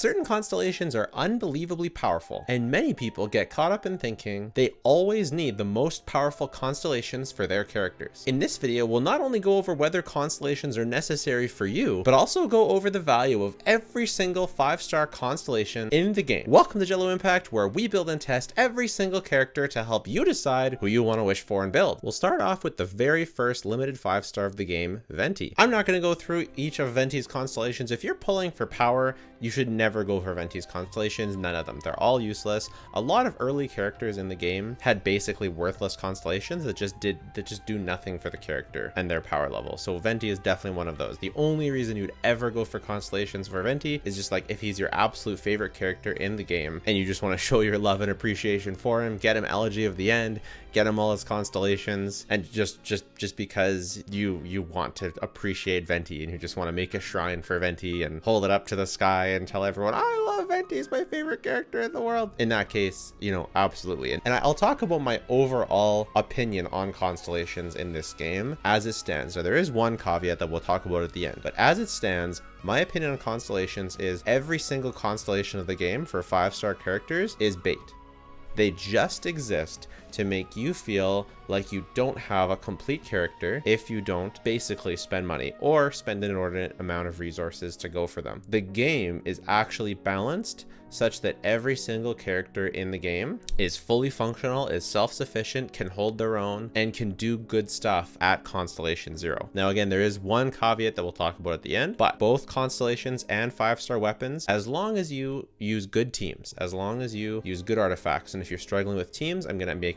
Certain constellations are unbelievably powerful, and many people get caught up in thinking they always need the most powerful constellations for their characters. In this video, we'll not only go over whether constellations are necessary for you, but also go over the value of every single 5-star constellation in the game. Welcome to Genshin Impact, where we build and test every single character to help you decide who you want to wish for and build. We'll start off with the very first limited 5-star of the game, Venti. I'm not going to go through each of Venti's constellations. If you're pulling for power, you should never go for Venti's constellations. None of them. They're all useless. A lot of early characters in the game had basically worthless constellations that just do nothing for the character and their power level. So Venti is definitely one of those. The only reason you'd ever go for constellations for Venti is just like if he's your absolute favorite character in the game and you just want to show your love and appreciation for him, get him Elegy of the End, get him all his constellations, and just because you want to appreciate Venti and you just want to make a shrine for Venti and hold it up to the sky and tell everyone, I love Venti, he's my favorite character in the world. In that case, you know, absolutely. And I'll talk about my overall opinion on constellations in this game as it stands. Now, there is one caveat that we'll talk about at the end, but as it stands, my opinion on constellations is every single constellation of the game for 5-star characters is bait. They just exist to make you feel like you don't have a complete character if you don't basically spend money or spend an inordinate amount of resources to go for them. The game is actually balanced such that every single character in the game is fully functional, is self-sufficient, can hold their own, and can do good stuff at Constellation 0. Now again, there is one caveat that we'll talk about at the end, but both constellations and 5-star weapons, as long as you use good teams, as long as you use good artifacts, and if you're struggling with teams, I'm gonna be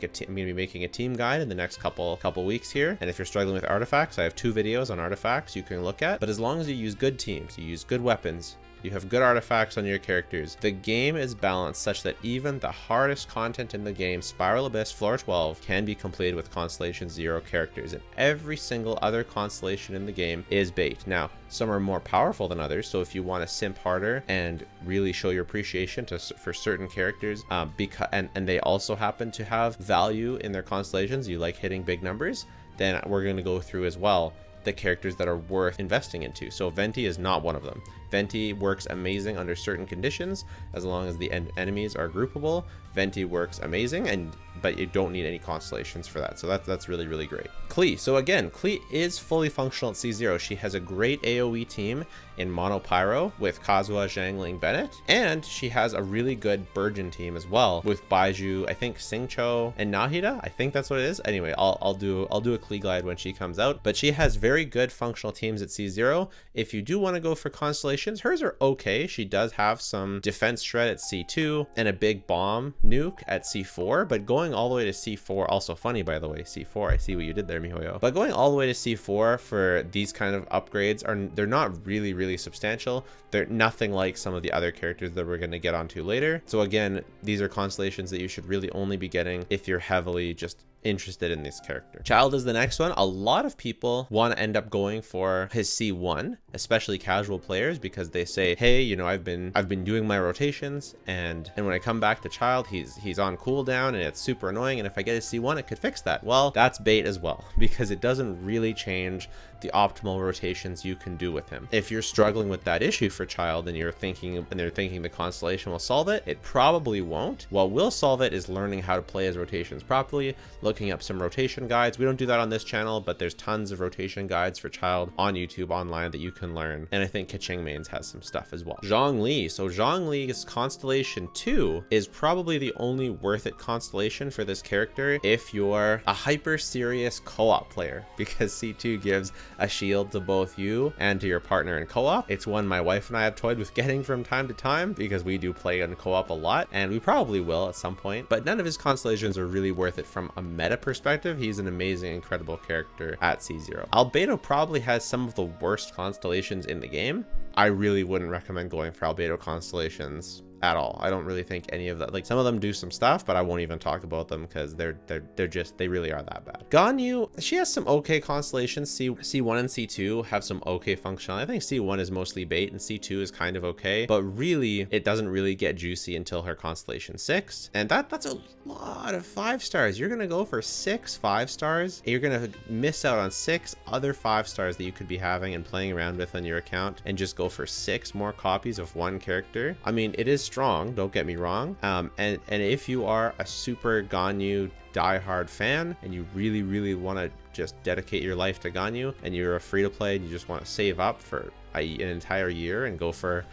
making a team guide in the next couple weeks here. And if you're struggling with artifacts, I have 2 videos on artifacts you can look at. But as long as you use good teams, you use good weapons, you have good artifacts on your characters, the game is balanced such that even the hardest content in the game, Spiral Abyss Floor 12, can be completed with Constellation 0 characters, and every single other constellation in the game is bait. Now, some are more powerful than others, so if you want to simp harder and really show your appreciation for certain characters, and they also happen to have value in their constellations, you like hitting big numbers, then we're going to go through as well the characters that are worth investing into. So Venti is not one of them. Venti works amazing under certain conditions as long as the enemies are groupable. Venti works amazing, but you don't need any constellations for that. So that's really, really great. Klee. So again, Klee is fully functional at C0. She has a great AoE team in Mono Pyro with Kazuha, Zhangling, Bennett, and she has a really good Burgeon team as well with Baiju, I think Singcho, and Nahida. I think that's what it is. Anyway, I'll do a Klee glide when she comes out, but she has very good functional teams at C0. If you do want to go for constellations, hers are okay. She does have some defense shred at C2 and a big bomb nuke at C4, but going all the way to C4, also funny by the way, C4, I see what you did there, MiHoYo, but going all the way to C4 for these kind of upgrades they're not really substantial. They're nothing like some of the other characters that we're going to get onto later. So again, these are constellations that you should really only be getting if you're heavily just interested in this character. Child is the next one. A lot of people want to end up going for his C1, especially casual players, because they say, hey, you know, I've been doing my rotations, and when I come back to Child, he's on cooldown and it's super annoying, and if I get a C1, it could fix that. Well, that's bait as well, because it doesn't really change the optimal rotations you can do with him. If you're struggling with that issue for Child and they're thinking the constellation will solve it, it probably won't. What will solve it is learning how to play his rotations properly, looking up some rotation guides. We don't do that on this channel, but there's tons of rotation guides for Child on YouTube online that you can learn. And I think Kaching Mains has some stuff as well. Zhongli. So Zhongli's Constellation 2 is probably the only worth it constellation for this character if you're a hyper serious co-op player, because C2 gives a shield to both you and to your partner in co-op. It's one my wife and I have toyed with getting from time to time because we do play in co-op a lot, and we probably will at some point, but none of his constellations are really worth it from a meta perspective. He's an amazing, incredible character at C0. Albedo probably has some of the worst constellations in the game. I really wouldn't recommend going for Albedo constellations at all. I don't really think any of that, like some of them do some stuff, but I won't even talk about them because they really are that bad. Ganyu, she has some okay constellations. C1 and C2 have some okay functionality. I think C1 is mostly bait and C2 is kind of okay, but really it doesn't really get juicy until her constellation 6, and that's a lot of 5 stars. You're gonna go for 6 5 stars, and you're gonna miss out on 6 other 5 stars that you could be having and playing around with on your account, and just go for 6 more copies of one character. I mean, it is strong, don't get me wrong, and if you are a super Ganyu diehard fan and you really want to just dedicate your life to Ganyu, and you're a free-to-play and you just want to save up for an entire year and go for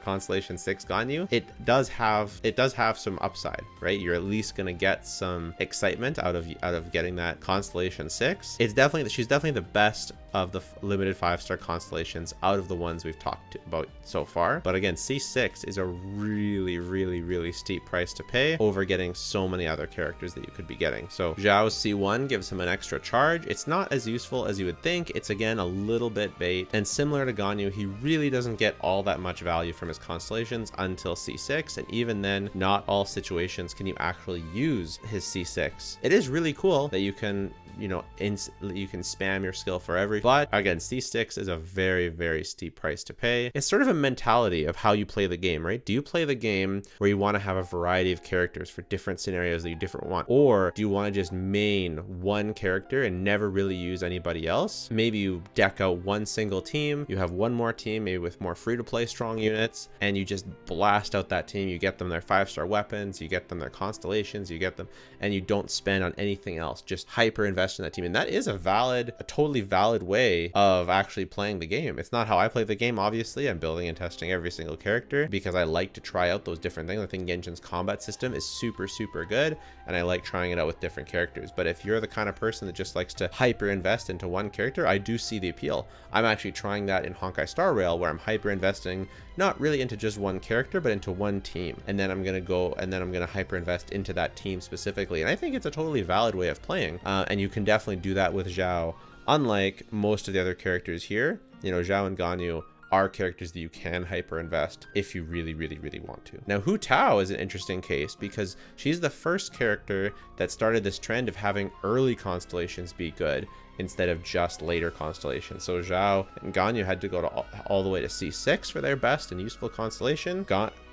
Constellation 6 Ganyu, it does have some upside, right? You're at least gonna get some excitement out of getting that Constellation 6. She's definitely the best of the limited 5-star constellations out of the ones we've talked about so far. But again, C6 is a really steep price to pay over getting so many other characters that you could be getting. So Zhao's C1 gives him an extra charge. It's not as useful as you would think. It's again a little bit bait, and similar to Ganyu, he really doesn't get all that much value from his constellations until C6, and even then, not all situations can you actually use his C6. It is really cool that you can, you know, you can spam your skill for every, but again, C6 is a very steep price to pay. It's sort of a mentality of how you play the game, right? Do you play the game where you want to have a variety of characters for different scenarios that you want, or do you want to just main one character and never really use anybody else? Maybe you deck out one single team, you have one more team, maybe with more free-to-play strong units, and you just blast out that team. You get them their 5-star weapons, you get them their constellations, you get them, and you don't spend on anything else, just hyper invest in that team. And that is a totally valid way of actually playing the game. It's not how I play the game, obviously. I'm building and testing every single character because I like to try out those different things. I think Genshin's combat system is super good, and I like trying it out with different characters. But if you're the kind of person that just likes to hyper invest into one character, I do see the appeal. I'm actually trying that in Honkai Star Rail, where I'm hyper investing not really into just one character, but into one team, and then I'm gonna hyper invest into that team specifically. And I think it's a totally valid way of playing, and you can definitely do that with Zhao. Unlike most of the other characters here, you know, Zhao and Ganyu are characters that you can hyper invest if you really want to. Now, Hu Tao is an interesting case because she's the first character that started this trend of having early constellations be good instead of just later constellations. So Zhao and Ganyu had to go to all the way to C6 for their best and useful constellation.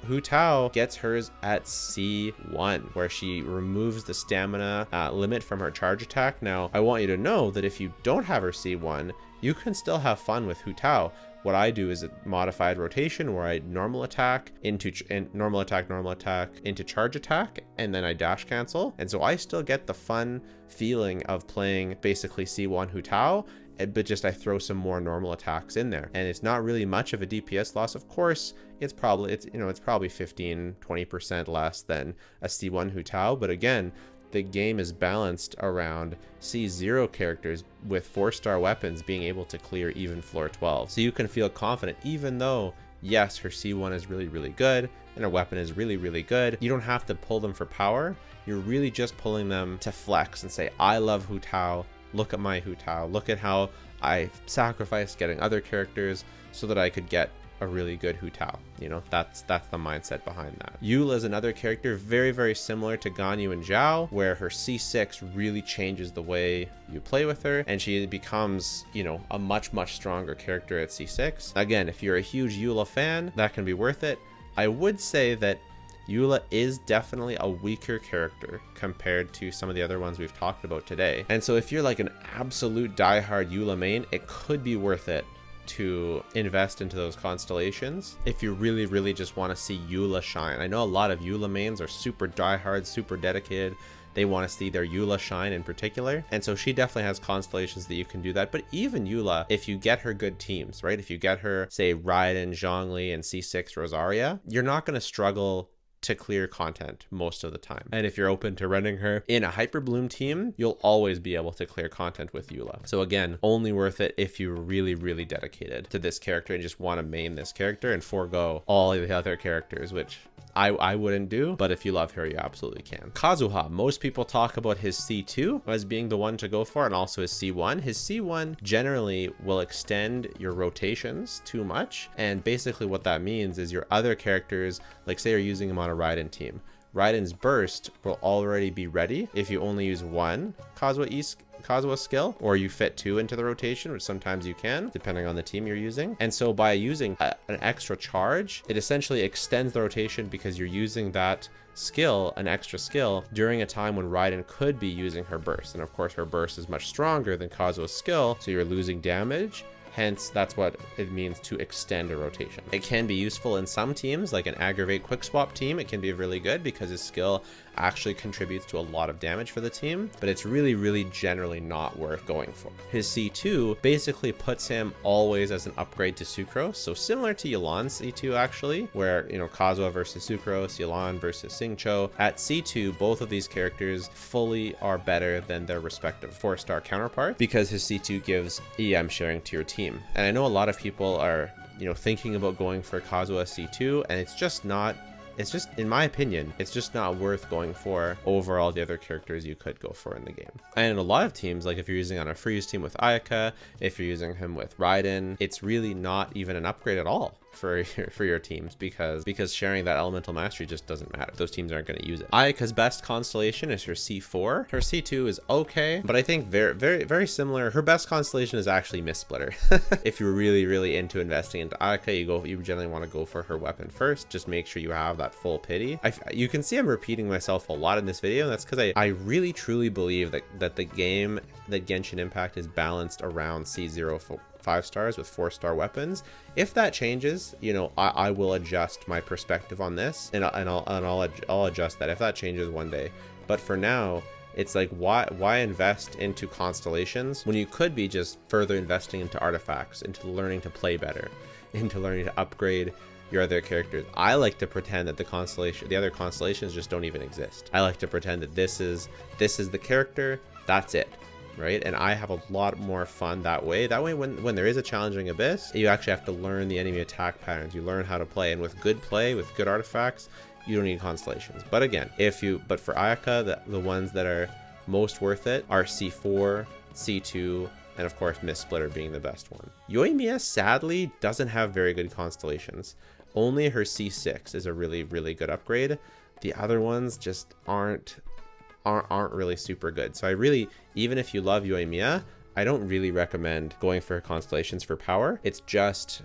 Hu Tao gets hers at C1, where she removes the stamina limit from her charge attack. Now, I want you to know that if you don't have her C1, you can still have fun with Hu Tao. What I do is a modified rotation where I normal attack into normal attack into charge attack, and then I dash cancel. And so I still get the fun feeling of playing basically C1 Hu Tao, but just I throw some more normal attacks in there, and it's not really much of a DPS loss. Of course, it's probably 15-20% less than a C1 Hu Tao, but again, the game is balanced around C0 characters with 4-star weapons being able to clear even floor 12. So you can feel confident, even though, yes, her C1 is really good and her weapon is really good. You don't have to pull them for power. You're really just pulling them to flex and say, I love Hu Tao. Look at my Hu Tao. Look at how I sacrificed getting other characters so that I could get a really good Hu Tao. You know, that's the mindset behind that. Eula is another character very similar to Ganyu and Zhao, where her C6 really changes the way you play with her, and she becomes, you know, a much stronger character at C6. Again, if you're a huge Eula fan, that can be worth it. I would say that Eula is definitely a weaker character compared to some of the other ones we've talked about today. And so if you're like an absolute diehard Eula main, it could be worth it to invest into those constellations if you really just want to see Eula shine. I know a lot of Eula mains are super diehard, super dedicated. They want to see their Eula shine in particular, and so she definitely has constellations that you can do that. But even Eula, if you get her good teams, right, if you get her, say, Raiden, Zhongli, and C6 Rosaria, you're not going to struggle to clear content most of the time. And if you're open to running her in a Hyper Bloom team, you'll always be able to clear content with Eula. So again, only worth it if you're really, really dedicated to this character and just want to main this character and forego all the other characters, which I wouldn't do, but if you love her, you absolutely can. Kazuha, most people talk about his C2 as being the one to go for, and also his C1. His C1 generally will extend your rotations too much, and basically what that means is your other characters, like say you're using him on a Raiden team, Raiden's burst will already be ready if you only use one Kazuha skill, or you fit 2 into the rotation, which sometimes you can, depending on the team you're using. And so by using an extra charge, it essentially extends the rotation because you're using that skill, an extra skill, during a time when Raiden could be using her burst. And of course, her burst is much stronger than Kazuha's skill, so you're losing damage. Hence, that's what it means to extend a rotation. It can be useful in some teams, like an aggravate quick swap team. It can be really good because his skill actually contributes to a lot of damage for the team, but it's really, really generally not worth going for. His C2 basically puts him always as an upgrade to Sucrose. So similar to Yelan's C2 actually, where, you know, Kazuha versus Sucrose, Yelan versus Xingqiu. At C2, both of these characters fully are better than their respective 4-star counterparts because his C2 gives EM sharing to your team. And I know a lot of people are, you know, thinking about going for Kazuha C2, and it's just, in my opinion, it's just not worth going for over all the other characters you could go for in the game. And in a lot of teams, like if you're using on a freeze team with Ayaka, if you're using him with Raiden, it's really not even an upgrade at all for your teams because sharing that elemental mastery just doesn't matter. Those teams aren't going to use it. Ayaka's best constellation is her C4. Her C2 is okay, but I think very, very, very similar. Her best constellation is actually Mist Splitter. If you're really, really into investing into Ayaka, you generally want to go for her weapon first. Just make sure you have that full pity. You can see I'm repeating myself a lot in this video, and that's because I really truly believe that the game, that Genshin Impact is balanced around C0 5 stars with 4-star weapons. If that changes, you know, I will adjust my perspective on this, and I'll adjust that if that changes one day. But for now, it's like, why invest into constellations when you could be just further investing into artifacts, into learning to play better, into learning to upgrade your other characters. I like to pretend that the other constellations just don't even exist. I like to pretend that this is the character, that's it. Right? And I have a lot more fun that way. When there is a challenging abyss, you actually have to learn the enemy attack patterns. You learn how to play, and with good play, with good artifacts, you don't need constellations. But again, but for Ayaka, the ones that are most worth it are C4, C2, and of course Mist Splitter being the best one. Yoimiya sadly doesn't have very good constellations. Only her C6 is a really, really good upgrade. The other ones just aren't really super good. So even if you love Yoimiya, I don't really recommend going for constellations for power. It's just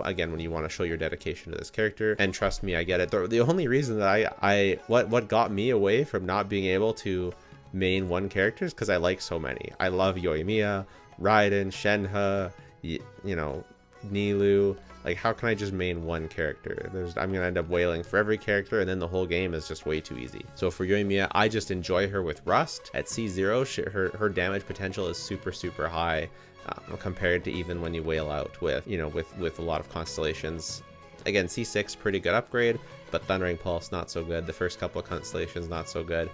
again, when you want to show your dedication to this character, and trust me, I get it. The only reason that what got me away from not being able to main one character is because I like so many. I love Yoimiya, Raiden, Shenhe, you know, Nilou. Like, how can I just main one character? I'm gonna end up wailing for every character, and then the whole game is just way too easy. So for Yoimiya, I just enjoy her with Rust. At C0, her damage potential is super, super high compared to even when you wail out with, you know, with a lot of constellations. Again, C6, pretty good upgrade, but Thundering Pulse, not so good. The first couple of constellations, not so good.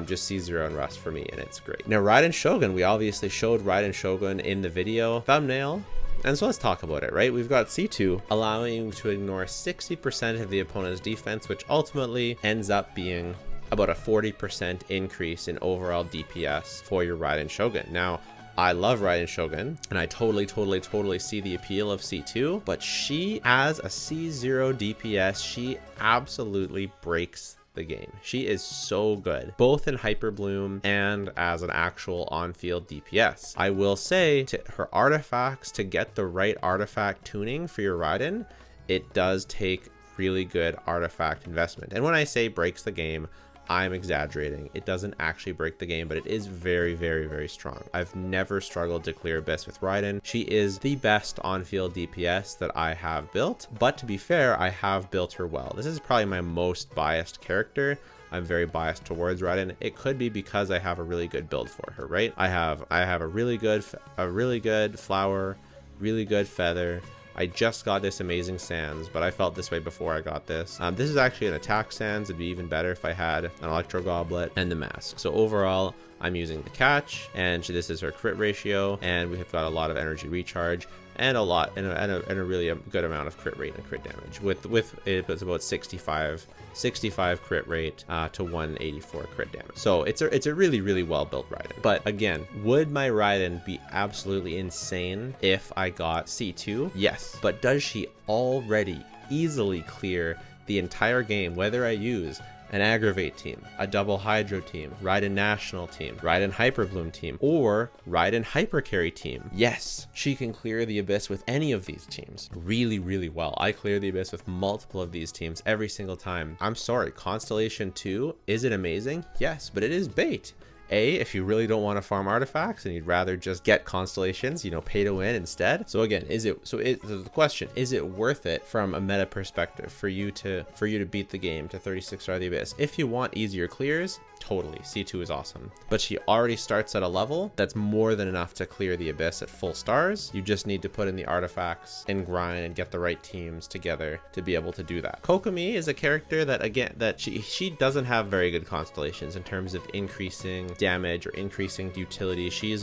Just C0 and Rust for me, and it's great. Now, Raiden Shogun, we obviously showed Raiden Shogun in the video thumbnail. And so let's talk about it, right? We've got C2 allowing you to ignore 60% of the opponent's defense, which ultimately ends up being about a 40% increase in overall DPS for your Raiden Shogun. Now, I love Raiden Shogun, and I totally see the appeal of C2, but she, as a C0 DPS, she absolutely breaks the game. She is so good, both in Hyper Bloom and as an actual on-field DPS. I will say, to her artifacts, to get the right artifact tuning for your Raiden, it does take really good artifact investment. And when I say breaks the game, I'm exaggerating. It doesn't actually break the game, but it is very, very, very strong. I've never struggled to clear Abyss with Raiden. She is the best on-field DPS that I have built, but to be fair, I have built her well. This is probably my most biased character. I'm very biased towards Raiden. It could be because I have a really good build for her, right? I have a really good flower, really good feather, I just got this amazing Sands, but I felt this way before I got this. This is actually an attack Sands. It'd be even better if I had an Electro Goblet and the mask. So overall, I'm using the catch, and this is her crit ratio, and we have got a lot of energy recharge and a really good amount of crit rate and crit damage. With it was about 65 crit rate to 184 crit damage. So it's a really well built Raiden. But again, would my Raiden be absolutely insane if I got C2? Yes. But does she already easily clear the entire game, whether I use an Aggravate team, a double Hydro team, Raiden National team, Raiden Hyper Bloom team, or Raiden Hyper Carry team? Yes, she can clear the Abyss with any of these teams really well. I clear the Abyss with multiple of these teams every single time. I'm sorry, Constellation 2, is it amazing? Yes, but it is bait. If you really don't want to farm artifacts and you'd rather just get constellations, you know, pay to win instead. So again, the question, is it worth it from a meta perspective for you to beat the game to 36 Star the Abyss? If you want easier clears, totally, C2 is awesome. But she already starts at a level that's more than enough to clear the Abyss at full stars. You just need to put in the artifacts and grind and get the right teams together to be able to do that. Kokomi is a character that, again, she doesn't have very good constellations in terms of increasing damage or increasing utility. She is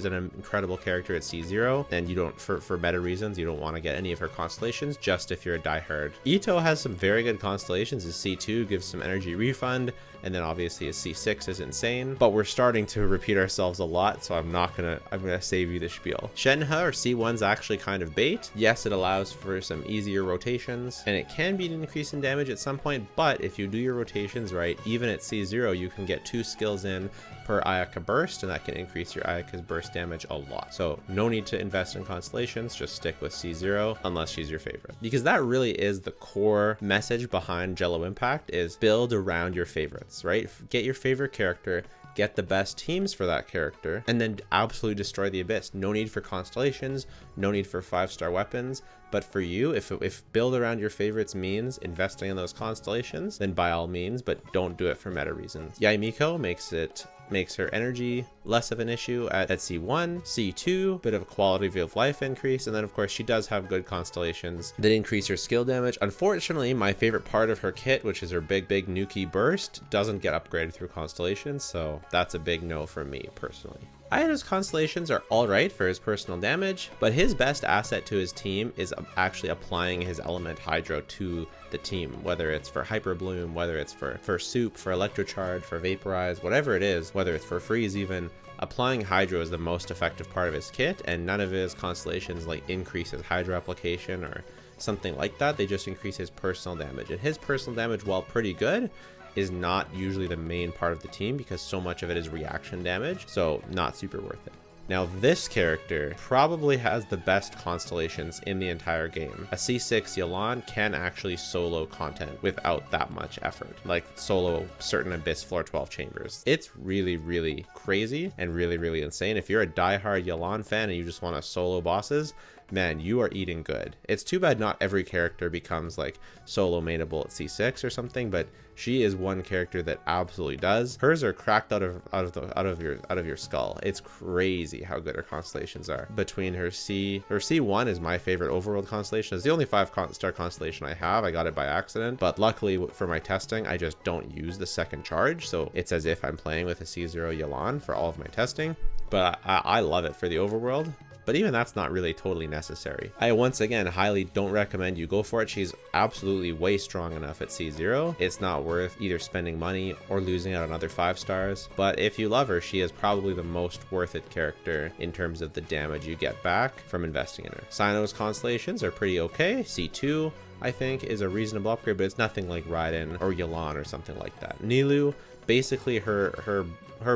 an incredible character at C0, and you don't, for meta reasons, you don't want to get any of her constellations, just if you're a diehard. Ito has some very good constellations. His C2 gives some energy refund, and then obviously his C6 is insane, but we're starting to repeat ourselves a lot, so I'm gonna save you the spiel. Shenhe or C1's actually kind of bait. Yes, it allows for some easier rotations, and it can be an increase in damage at some point, but if you do your rotations right, even at C0, you can get 2 skills in per Ayaka burst, and that can increase your Ayaka's burst damage a lot. So no need to invest in constellations, just stick with C0 unless she's your favorite, because that really is the core message behind Genshin Impact, is build around your favorites, right? Get your favorite character, get the best teams for that character, and then absolutely destroy the Abyss. No need for constellations, no need for 5-star weapons. But for you, if build around your favorites means investing in those constellations, then by all means, but don't do it for meta reasons. Yaimiko makes her energy less of an issue at C1, C2, bit of a quality of life increase, and then of course she does have good constellations that increase her skill damage. Unfortunately, my favorite part of her kit, which is her big Nuki burst, doesn't get upgraded through constellations, so that's a big no for me personally. Aya's constellations are alright for his personal damage, but his best asset to his team is actually applying his element Hydro to the team, whether it's for Hyper Bloom, whether it's for Soup, for Electrocharge, for Vaporize, whatever it is, whether it's for Freeze even. Applying Hydro is the most effective part of his kit, and none of his constellations like increase his Hydro application or something like that. They just increase his personal damage, and his personal damage, while pretty good, is not usually the main part of the team because so much of it is reaction damage, so not super worth it. Now this character probably has the best constellations in the entire game. A C6 Yelan can actually solo content without that much effort, like solo certain Abyss floor 12 chambers. It's really crazy and really insane. If you're a diehard Yelan fan and you just want to solo bosses, man, you are eating good. It's too bad not every character becomes like solo mainable at C6 or something, but she is one character that absolutely does. Hers are cracked out of your skull. It's crazy how good her constellations are. Between her C1 is my favorite overworld constellation. It's the only 5-star constellation I have. I got it by accident, but luckily for my testing, I just don't use the second charge, so it's as if I'm playing with a C0 Yelan for all of my testing. But I love it for the overworld. But even that's not really totally necessary. I once again highly don't recommend you go for it. She's absolutely way strong enough at C0. It's not worth either spending money or losing out on other 5 stars. But if you love her, she is probably the most worth it character in terms of the damage you get back from investing in her. Sino's constellations are pretty okay. C2, I think, is a reasonable upgrade, but it's nothing like Raiden or Yelan or something like that. Nilou, basically her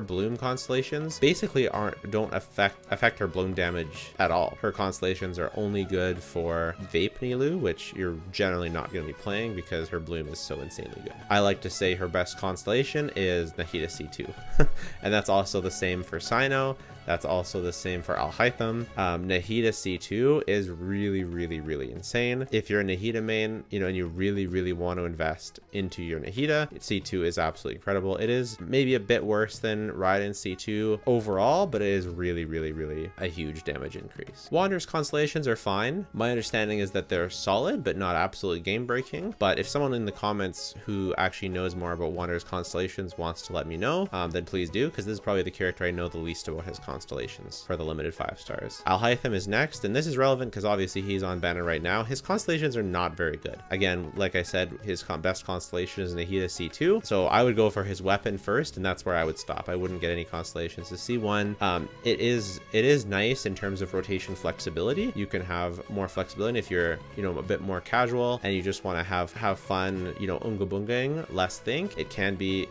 bloom constellations basically don't affect her bloom damage at all. Her constellations are only good for Vape Nilou, which you're generally not going to be playing because her bloom is so insanely good. I like to say her best constellation is Nahida C2 and that's also the same for Sino. That's also the same for Alhaitham. Nahida C2 is really insane. If you're a Nahida main, you know, and you really want to invest into your Nahida, C2 is absolutely incredible. It is maybe a bit worse than Raiden C2 overall, but it is really a huge damage increase. Wanderer's Constellations are fine. My understanding is that they're solid, but not absolutely game breaking. But if someone in the comments who actually knows more about Wanderer's Constellations wants to let me know, then please do, because this is probably the character I know the least about his constellations for the limited 5 stars. Alhaitham is next, and this is relevant because obviously he's on banner right now. His constellations are not very good. Again, like I said, his best constellation is Nahida C2, so I would go for his weapon first, and that's where I would stop. I wouldn't get any constellations to C1. It is nice in terms of rotation flexibility. You can have more flexibility if you're, you know, a bit more casual and you just want to have fun, you know, unga bungaing, less think. It can be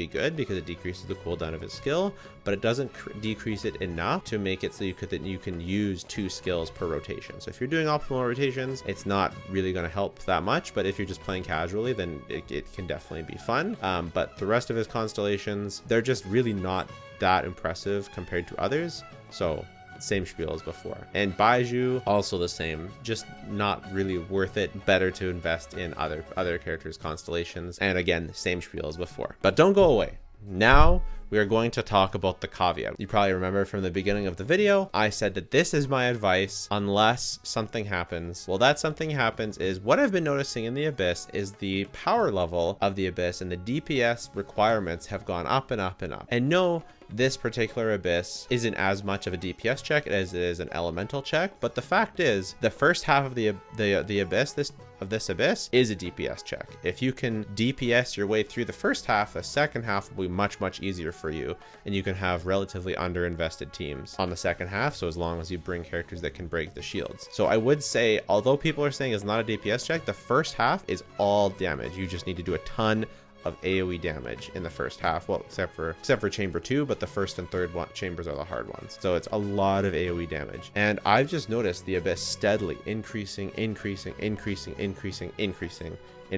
good because it decreases the cooldown of his skill, but it doesn't decrease it enough to make it so you can use 2 skills per rotation. So if you're doing optimal rotations, it's not really going to help that much, but if you're just playing casually, then it can definitely be fun. But the rest of his constellations, they're just really not that impressive compared to others. So same spiel as before. And Baiju, also the same, just not really worth it. Better to invest in other characters' constellations. And again, same spiel as before. But don't go away. Now we are going to talk about the caveat. You probably remember from the beginning of the video, I said that this is my advice unless something happens. Well, that something happens is what I've been noticing in the Abyss is the power level of the Abyss and the DPS requirements have gone up and up and up. And no, this particular Abyss isn't as much of a DPS check as it is an elemental check, but the fact is the first half of the Abyss, this Abyss is a DPS check. If you can DPS your way through the first half, the second half will be much easier for you, and you can have relatively underinvested teams on the second half, so as long as you bring characters that can break the shields. So I would say, although people are saying it's not a DPS check, the first half is all damage. You just need to do a ton of AoE damage in the first half, well, except for chamber 2, but the first and third chambers are the hard ones, so it's a lot of AoE damage. And I've just noticed the Abyss steadily increasing in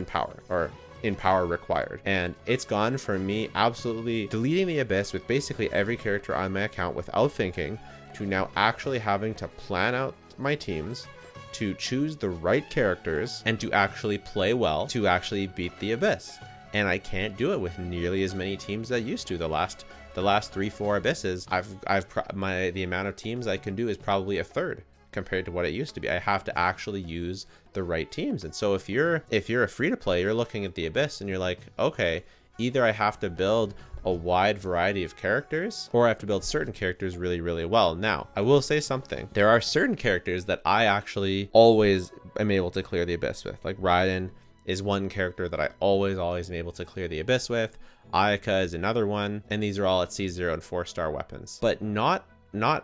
power, or in power required, and it's gone from me absolutely deleting the Abyss with basically every character on my account without thinking, to now actually having to plan out my teams, to choose the right characters, and to actually play well to actually beat the Abyss. And I can't do it with nearly as many teams as I used to. The last 3-4 Abysses, the amount of teams I can do is probably a third compared to what it used to be. I have to actually use the right teams. And so if you're a free-to-play, you're looking at the Abyss and you're like, okay, either I have to build a wide variety of characters, or I have to build certain characters really well. Now, I will say something. There are certain characters that I actually always am able to clear the Abyss with, like Raiden is one character that I always am able to clear the Abyss with. Ayaka is another one, and these are all at C0 and 4-star weapons. But not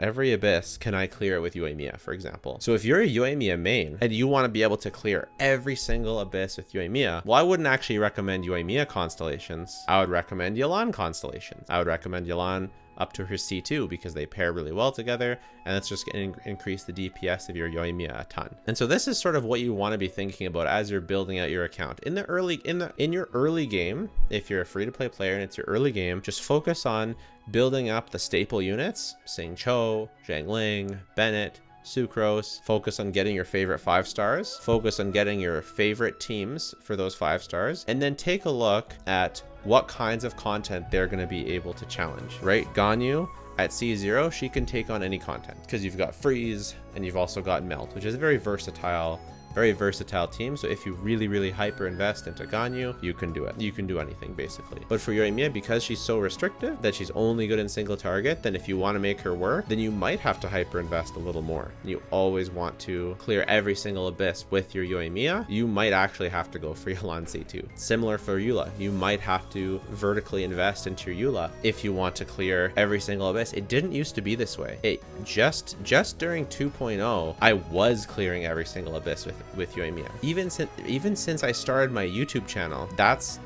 every Abyss can I clear with Yoimiya, for example. So if you're a Yoimiya main and you want to be able to clear every single Abyss with Yoimiya, well, I wouldn't actually recommend Yoimiya constellations. I would recommend Yelan constellations. I would recommend Yelan up to her C2 because they pair really well together, and that's just going to increase the DPS of your Yoimiya a ton. And so this is sort of what you want to be thinking about as you're building out your account. In your early game, if you're a free-to-play player and it's your early game, just focus on building up the staple units, Sing Cho, Zhangling, Bennett, Sucrose. Focus on getting your favorite 5 stars. Focus on getting your favorite teams for those 5 stars. And then take a look at what kinds of content they're going to be able to challenge, right? Ganyu at C0, she can take on any content because you've got Freeze and you've also got Melt, which is a very versatile team. So if you really hyper invest into Ganyu, you can do it. You can do anything basically. But for Yoimiya, because she's so restrictive that she's only good in single target, then if you want to make her work, then you might have to hyper invest a little more. You always want to clear every single Abyss with your Yoimiya. You might actually have to go for Yelan C2. Similar for Eula, you might have to vertically invest into your Eula if you want to clear every single Abyss. It didn't used to be this way. It just during 2.0, I was clearing every single Abyss with Yoimiya. Even since I started my YouTube channel, that's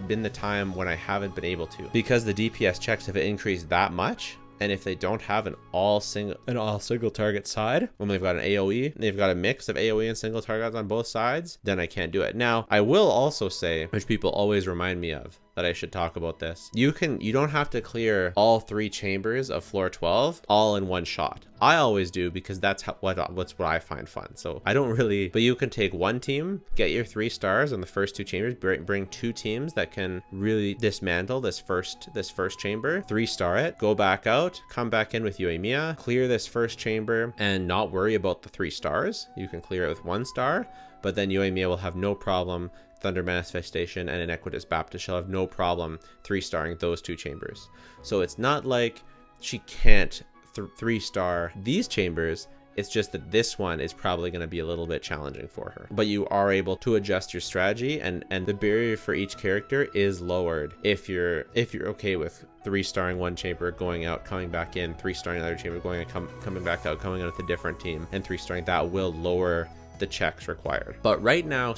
been the time when I haven't been able to, because the DPS checks have increased that much And if they don't have an all single target side, when they've got an AoE, they've got a mix of AoE and single targets on both sides, then I can't do it. Now, I will also say, which people always remind me of, that I should talk about this. You don't have to clear all 3 chambers of floor 12 all in one shot. I always do because that's what I find fun. So I don't really, but you can take one team, get your 3 stars on the first 2 chambers, bring 2 teams that can really dismantle this first chamber, 3-star it, go back out, come back in with Yoimiya, clear this first chamber and not worry about the 3 stars. You can clear it with 1 star, but then Yoimiya will have no problem. Thunder Manifestation and Iniquitous Baptist shall have no problem 3-starring those 2 chambers. So it's not like she can't 3-star these chambers. It's just that this one is probably going to be a little bit challenging for her. But you are able to adjust your strategy, and the barrier for each character is lowered if you're okay with 3-starring one chamber, going out, coming back in, 3-starring another chamber, going and coming back out, coming out with a different team, and 3-starring. That will lower the checks required. But right now,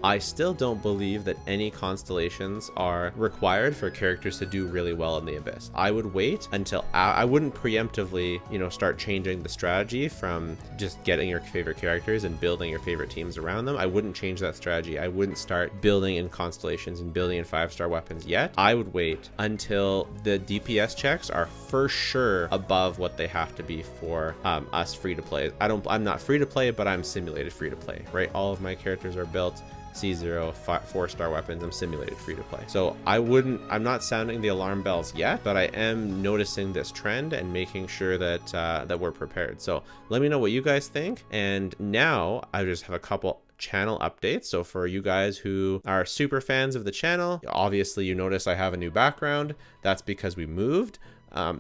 I still don't believe that any constellations are required for characters to do really well in the Abyss. I would wait until I wouldn't preemptively, start changing the strategy from just getting your favorite characters and building your favorite teams around them. I wouldn't change that strategy. I wouldn't start building in constellations and building in 5-star weapons yet. I would wait until the DPS checks are for sure above what they have to be for us free to play. I'm not free to play, but I'm simulated free to play, right? All of my characters are built C0 4-star weapons. I'm simulated free to play. So I'm not sounding the alarm bells yet, but I am noticing this trend and making sure that we're prepared. So let me know what you guys think. And now I just have a couple channel updates. So for you guys who are super fans of the channel, obviously you notice I have a new background. That's because we moved.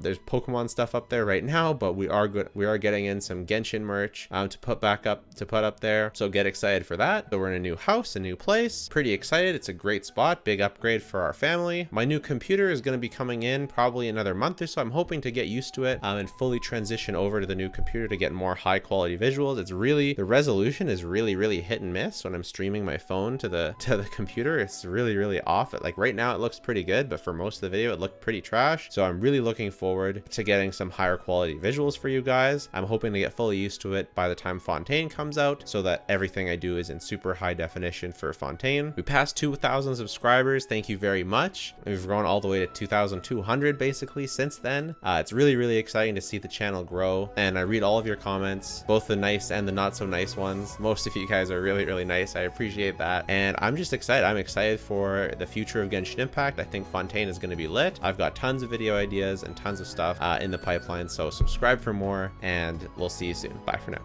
There's Pokemon stuff up there right now, but we are getting in some Genshin merch to put up there. So get excited for that. So we're in a new house, a new place. Pretty excited. It's a great spot. Big upgrade for our family. My new computer is going to be coming in probably another month or so. I'm hoping to get used to it and fully transition over to the new computer to get more high quality visuals. The resolution is really hit and miss when I'm streaming my phone to the computer. It's really off. Like right now it looks pretty good, but for most of the video it looked pretty trash. So I'm really looking forward to getting some higher quality visuals for you guys. I'm hoping to get fully used to it by the time Fontaine comes out, so that everything I do is in super high definition for Fontaine. We passed 2,000 subscribers. Thank you very much. We've grown all the way to 2,200 basically since then. It's really exciting to see the channel grow, and I read all of your comments, both the nice and the not so nice ones. Most of you guys are really nice. I appreciate that, and I'm just excited. I'm excited for the future of Genshin Impact. I think Fontaine is going to be lit. I've got tons of video ideas and tons of stuff in the pipeline, so subscribe for more, and we'll see you soon. Bye for now.